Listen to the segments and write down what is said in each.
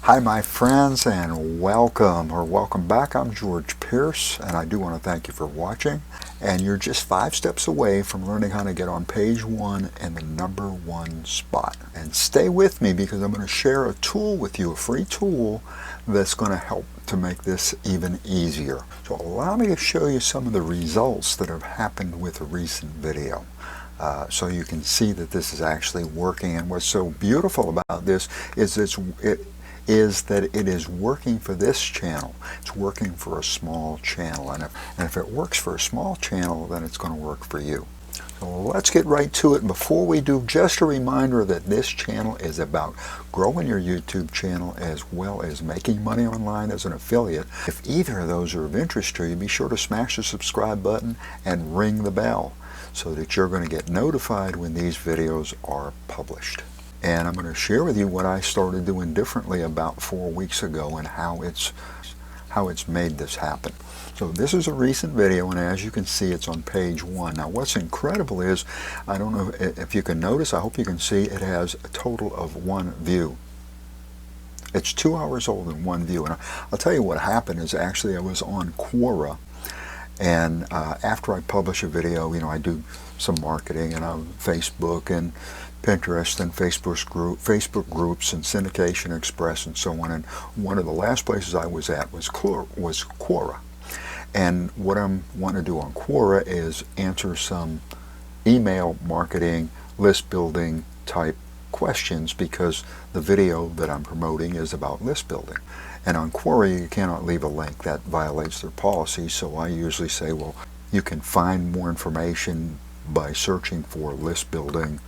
Hi my friends, and welcome back. I'm George Pierce, and I do want to thank you for watching. And you're just 5 steps away from learning how to get on page 1 in the #1 spot. And stay with me because I'm going to share a tool with you, a free tool that's going to help to make this even easier. So allow me to show you some of the results that have happened with a recent video. So you can see that this is actually working. And what's so beautiful about this is that it is working for this channel. It's working for a small channel, and if it works for a small channel, then it's going to work for you. So let's get right to it. Before we do, just a reminder that this channel is about growing your YouTube channel as well as making money online as an affiliate. If either of those are of interest to you, be sure to smash the subscribe button and ring the bell so that you're going to get notified when these videos are published. And I'm going to share with you what I started doing differently about 4 weeks ago and how it's made this happen. So this is a recent video, and as you can see, it's on page 1. Now what's incredible is, I don't know if you can notice, I hope you can see, it has a total of 1 view. It's 2 hours old and 1 view. And I'll tell you what happened is, actually I was on Quora, and after I publish a video, I do some marketing, and on Facebook and Pinterest and Facebook groups and Syndication Express and so on. And one of the last places I was at was Quora. And what I want to do on Quora is answer some email marketing, list building type questions, because the video that I'm promoting is about list building. And on Quora you cannot leave a link. That violates their policy. So I usually say, well, you can find more information by searching for list building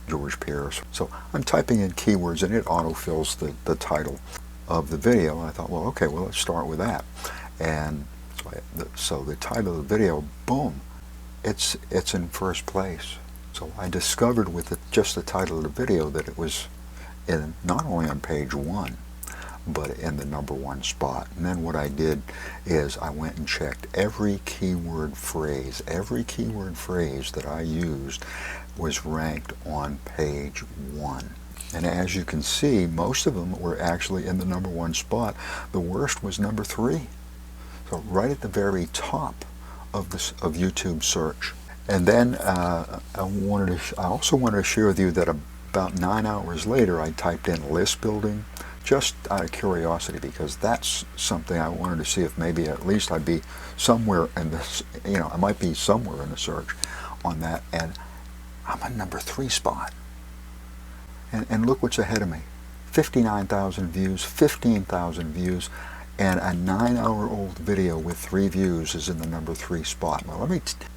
George Pierce. So I'm typing in keywords and it autofills the title of the video. I thought, well, okay, well, let's start with that. And so the title of the video, boom, it's in first place. So I discovered with just the title of the video that it was not only on page 1, but in the #1 spot. And then what I did is I went and checked every keyword phrase. Every keyword phrase that I used was ranked on page 1. And as you can see, most of them were actually in the #1 spot. The worst was number 3. So right at the very top of YouTube search. And then I also wanted to share with you that about 9 hours later, I typed in list building, just out of curiosity, because that's something I wanted to see if maybe at least I'd be somewhere in this, I might be somewhere in the search on that. And I'm on number 3 spot. And look what's ahead of me. 59,000 views, 15,000 views, and a 9-hour-old video with 3 views is in the number 3 spot. Well,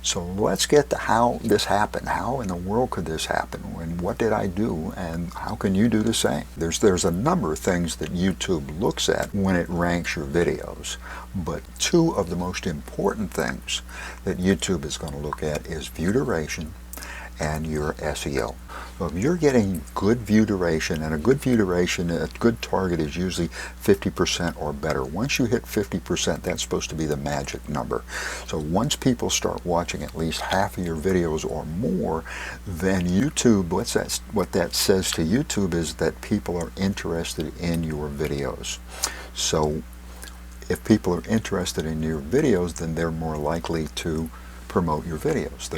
so let's get to how this happened. How in the world could this happen? And what did I do? And how can you do the same? There's a number of things that YouTube looks at when it ranks your videos. But 2 of the most important things that YouTube is going to look at is view duration and your SEO. So if you're getting good view duration, and a good view duration, a good target is usually 50% or better. Once you hit 50%, that's supposed to be the magic number. So once people start watching at least half of your videos or more, then YouTube, what that says to YouTube is that people are interested in your videos. So if people are interested in your videos, then they're more likely to promote your videos.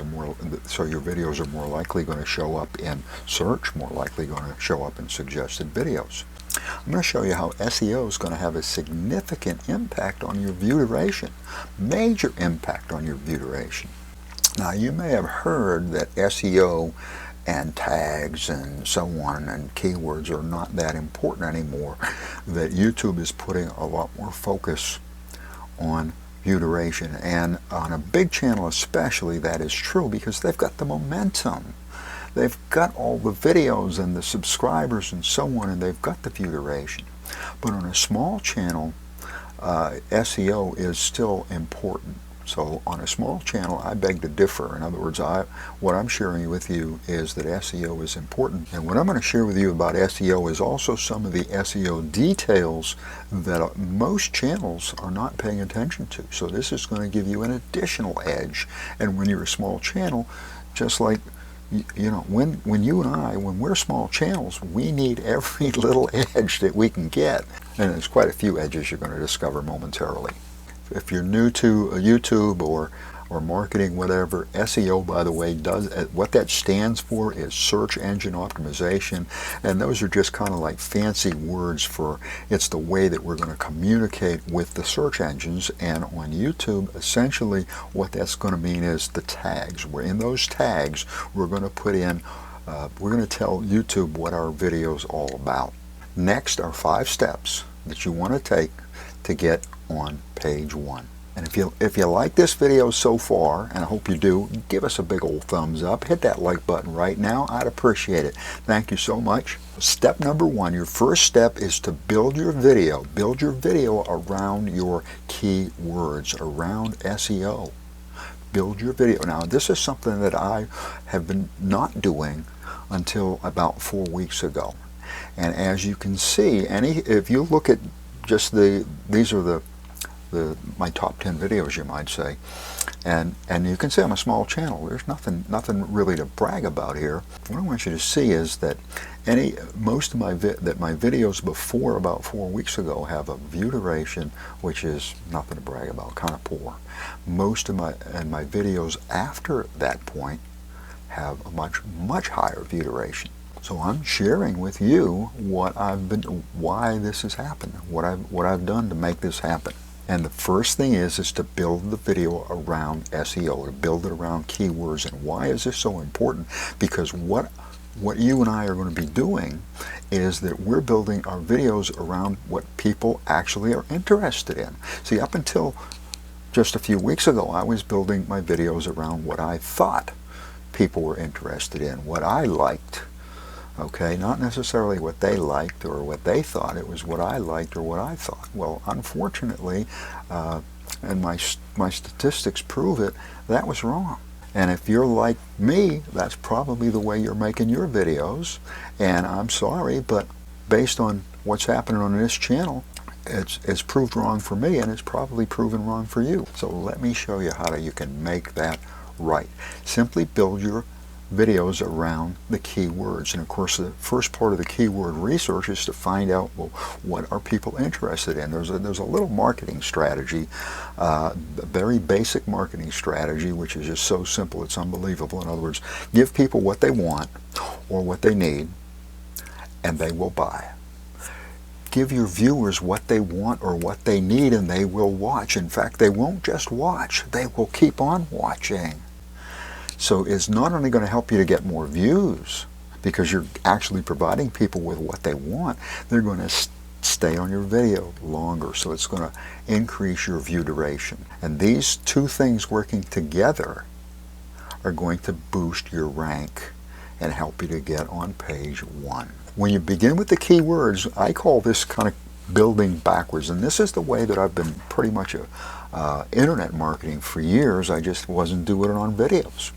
So your videos are more likely going to show up in search, more likely going to show up in suggested videos. I'm going to show you how SEO is going to have a significant impact on your view duration, major impact on your view duration. Now you may have heard that SEO and tags and so on and keywords are not that important anymore, that YouTube is putting a lot more focus on view duration, and on a big channel especially that is true, because they've got the momentum. They've got all the videos and the subscribers and so on, and they've got the view duration. But on a small channel, SEO is still important. So on a small channel, I beg to differ. In other words, what I'm sharing with you is that SEO is important. And what I'm going to share with you about SEO is also some of the SEO details that most channels are not paying attention to. So this is going to give you an additional edge. And when you're a small channel, just like You know, when you and I, when we're small channels, we need every little edge that we can get. And there's quite a few edges you're going to discover momentarily. If you're new to YouTube or marketing, whatever, SEO, by the way, does what that stands for is search engine optimization, and those are just kind of like fancy words for it's the way that we're going to communicate with the search engines. And on YouTube, essentially what that's going to mean is the tags. Where in those tags we're going to put in, we're going to tell YouTube what our video is all about. Next are 5 steps that you want to take to get on page 1. And if you like this video so far, and I hope you do, give us a big old thumbs up. Hit that like button right now. I'd appreciate it. Thank you so much. Step number 1, your first step is to build your video. Build your video around your keywords, around SEO. Build your video. Now, this is something that I have been not doing until about 4 weeks ago. And as you can see, if you look at just these are my top 10 videos, you might say, and you can see I'm a small channel. There's nothing really to brag about here. What I want you to see is that most of my videos before about 4 weeks ago have a view duration which is nothing to brag about, kind of poor. Most of my videos after that point have a much higher view duration. So I'm sharing with you why this has happened, what I've done to make this happen. And the first thing is to build the video around SEO, to build it around keywords. And why is this so important? Because what you and I are going to be doing is that we're building our videos around what people actually are interested in. See, up until just a few weeks ago, I was building my videos around what I thought people were interested in, what I liked. Okay, not necessarily what they liked or what they thought. It was what I liked or what I thought. Well, unfortunately, and my statistics prove it, that was wrong. And if you're like me, that's probably the way you're making your videos. And I'm sorry, but based on what's happening on this channel, it's proved wrong for me, and it's probably proven wrong for you. So let me show you how you can make that right. Simply build your videos around the keywords. And of course, the first part of the keyword research is to find out, well, what are people interested in. There's a little marketing strategy, a very basic marketing strategy, which is just so simple it's unbelievable. In other words, give people what they want or what they need, and they will buy. Give your viewers what they want or what they need, and they will watch. In fact, they won't just watch, they will keep on watching. So it's not only going to help you to get more views, because you're actually providing people with what they want, they're going to stay on your video longer. So it's going to increase your view duration. And these two things working together are going to boost your rank and help you to get on page 1. When you begin with the keywords, I call this kind of building backwards. And this is the way that I've been pretty much internet marketing for years. I just wasn't doing it on videos.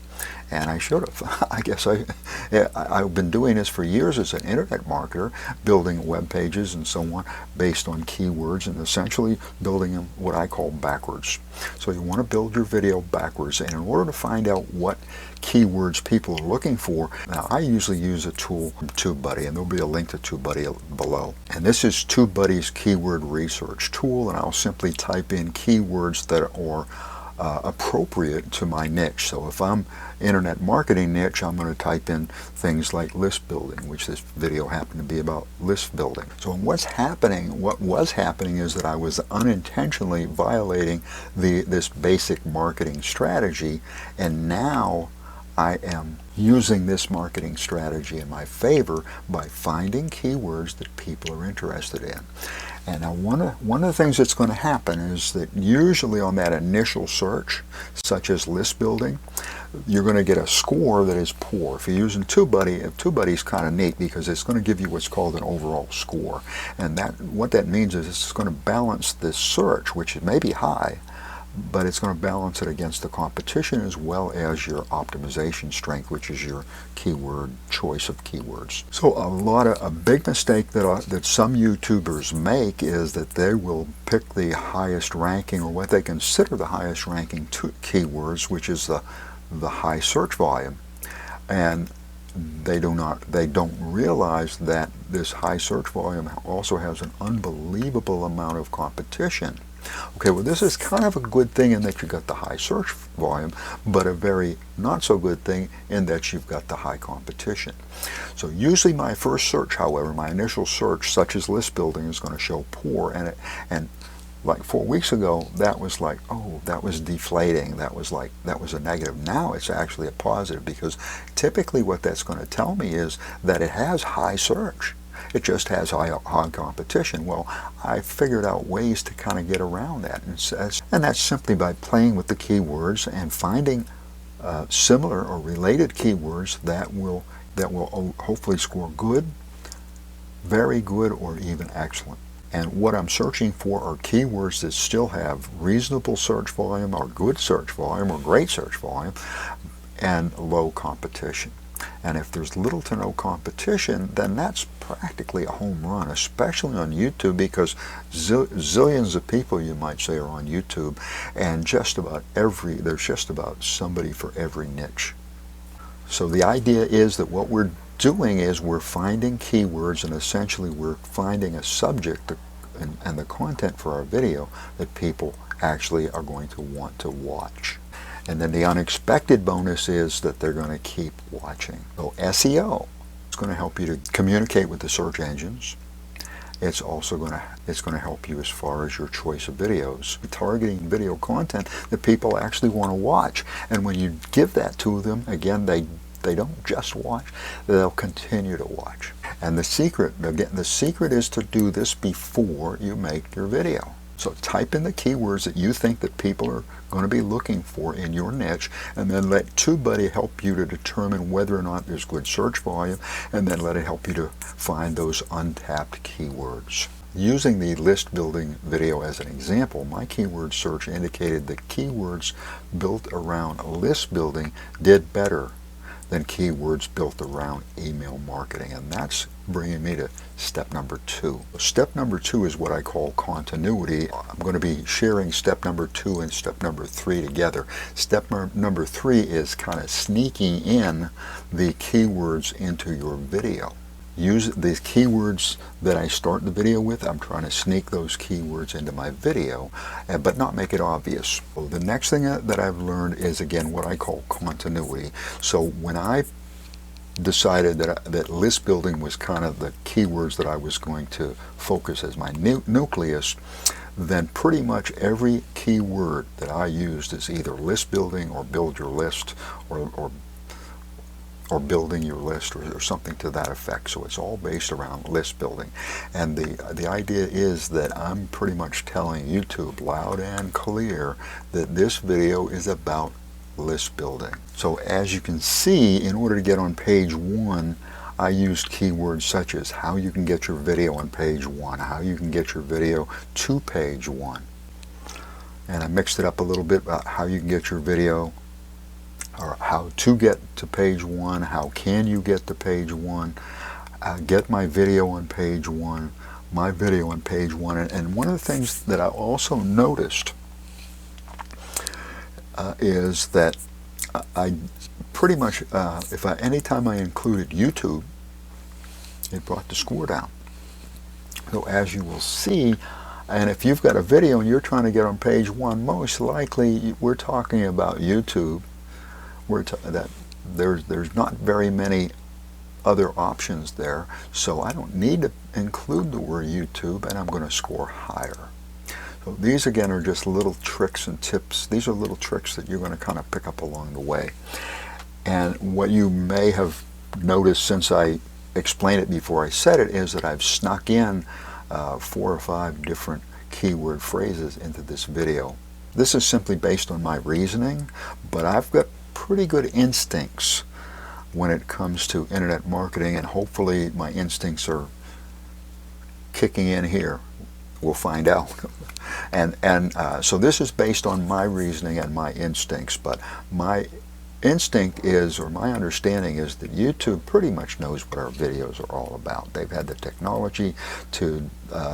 And I should have. I guess I've been doing this for years as an internet marketer, building web pages and so on based on keywords, and essentially building them what I call backwards. So you want to build your video backwards, and in order to find out what keywords people are looking for, now I usually use a tool from TubeBuddy, and there'll be a link to TubeBuddy below. And this is TubeBuddy's keyword research tool, and I'll simply type in keywords that are appropriate to my niche. So if I'm internet marketing niche, I'm going to type in things like list building, which this video happened to be about list building. So what was happening is that I was unintentionally violating this basic marketing strategy, and now I am using this marketing strategy in my favor by finding keywords that people are interested in. And now one of the things that's going to happen is that usually on that initial search, such as list building, you're going to get a score that is poor. If you're using TubeBuddy, TubeBuddy's kind of neat because it's going to give you what's called an overall score. And what that means is it's going to balance this search, which may be high, but it's going to balance it against the competition as well as your optimization strength, which is your keyword choice of keywords. So a big mistake that some YouTubers make is that they will pick the highest ranking, or what they consider the highest ranking keywords, which is the high search volume. And they don't realize that this high search volume also has an unbelievable amount of competition. Okay, well, this is kind of a good thing in that you got the high search volume, but a very not so good thing in that you've got the high competition. So usually my first search, however, my initial search, such as list building, is going to show poor, and like 4 weeks ago, that was like, oh, that was deflating. That was a negative. Now it's actually a positive, because typically what that's going to tell me is that it has high search. It just has high competition. Well, I figured out ways to kind of get around that, and that's simply by playing with the keywords and finding similar or related keywords that will hopefully score good, very good, or even excellent. And what I'm searching for are keywords that still have reasonable search volume, or good search volume, or great search volume, and low competition. And if there's little to no competition, then that's practically a home run, especially on YouTube, because zillions of people, you might say, are on YouTube, and there's just about somebody for every niche. So the idea is that what we're doing is we're finding keywords, and essentially we're finding a subject and the content for our video that people actually are going to want to watch. And then the unexpected bonus is that they're going to keep watching. So SEO is going to help you to communicate with the search engines. It's also going to help you as far as your choice of videos, targeting video content that people actually want to watch. And when you give that to them, again, they don't just watch, they'll continue to watch. And the secret is to do this before you make your video. So type in the keywords that you think that people are going to be looking for in your niche, and then let TubeBuddy help you to determine whether or not there's good search volume, and then let it help you to find those untapped keywords. Using the list building video as an example, my keyword search indicated that keywords built around list building did better than keywords built around email marketing. And that's bringing me to step number 2. Step number 2 is what I call continuity. I'm going to be sharing step number 2 and step number 3 together. Step number 3 is kind of sneaking in the keywords into your video. Use these keywords that I start the video with. I'm trying to sneak those keywords into my video, but not make it obvious. So the next thing that I've learned is, again, what I call continuity. So when I decided that list building was kind of the keywords that I was going to focus as my nucleus, then pretty much every keyword that I used is either list building or build your list or building your list or something to that effect. So it's all based around list building. And the idea is that I'm pretty much telling YouTube loud and clear that this video is about list building. So as you can see, in order to get on page 1, I used keywords such as how you can get your video on page 1, how you can get your video to page 1. And I mixed it up a little bit about how you can get your video, or how to get to page 1, how can you get to page 1, get my video on page 1, my video on page 1. And one of the things that I also noticed is that I pretty much, anytime I included YouTube, it brought the score down. So as you will see, and if you've got a video and you're trying to get on page 1, most likely we're talking about YouTube. There's not very many other options there, so I don't need to include the word YouTube, and I'm going to score higher. So these again are just little tricks and tips. These are little tricks that you're going to kind of pick up along the way. And what you may have noticed since I explained it before I said it is that I've snuck in 4 or 5 different keyword phrases into this video. This is simply based on my reasoning, but I've got pretty good instincts when it comes to internet marketing, and hopefully my instincts are kicking in here. We'll find out. And so this is based on my reasoning and my instincts, but my instinct is, or my understanding is, that YouTube pretty much knows what our videos are all about. They've had the technology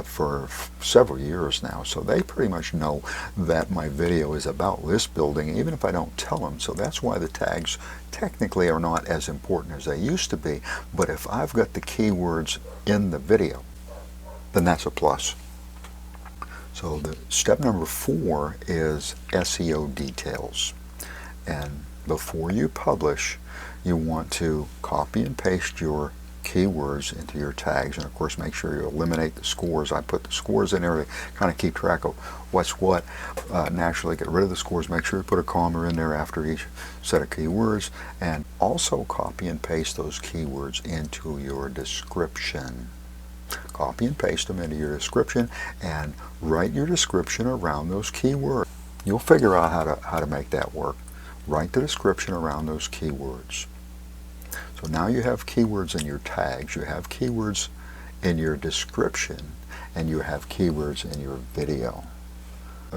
for several years now, so they pretty much know that my video is about list building, even if I don't tell them. So that's why the tags technically are not as important as they used to be. But if I've got the keywords in the video, then that's a plus. So the step number 4 is SEO details. And before you publish, you want to copy and paste your keywords into your tags, and of course make sure you eliminate the scores. I put the scores in there to kind of keep track of what's what. Naturally get rid of the scores. Make sure you put a comma in there after each set of keywords, and also copy and paste those keywords into your description. Copy and paste them into your description and write your description around those keywords. You'll figure out how to make that work. Write the description around those keywords. So now you have keywords in your tags, you have keywords in your description, and you have keywords in your video.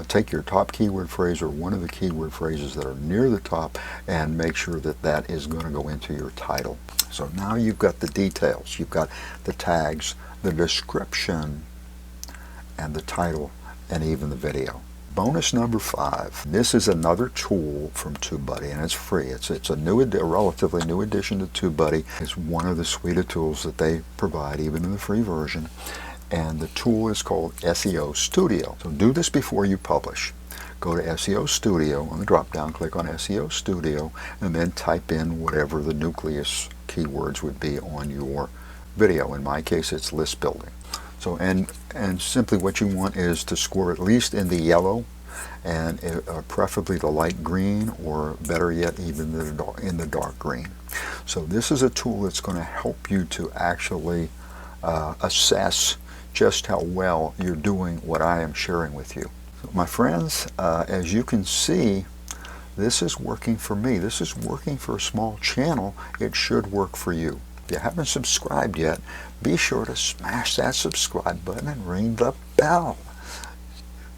Take your top keyword phrase, or one of the keyword phrases that are near the top, and make sure that that is going to go into your title. So now you've got the details. You've got the tags, the description, and the title, and even the video. Bonus number 5. This is another tool from TubeBuddy, and it's free. It's a relatively new addition to TubeBuddy. It's one of the suite of tools that they provide, even in the free version. And the tool is called SEO Studio. So do this before you publish. Go to SEO Studio on the drop-down, click on SEO Studio, and then type in whatever the nucleus keywords would be on your video. In my case, it's list building. So, and simply what you want is to score at least in the yellow, and preferably the light green, or better yet, even in the dark green. So this is a tool that's going to help you to actually assess just how well you're doing what I am sharing with you. So my friends, as you can see, this is working for me. This is working for a small channel. It should work for you. If you haven't subscribed yet, be sure to smash that subscribe button and ring the bell.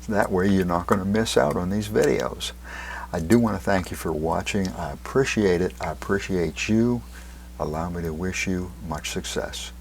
That way you're not going to miss out on these videos. I do want to thank you for watching. I appreciate it. I appreciate you. Allow me to wish you much success.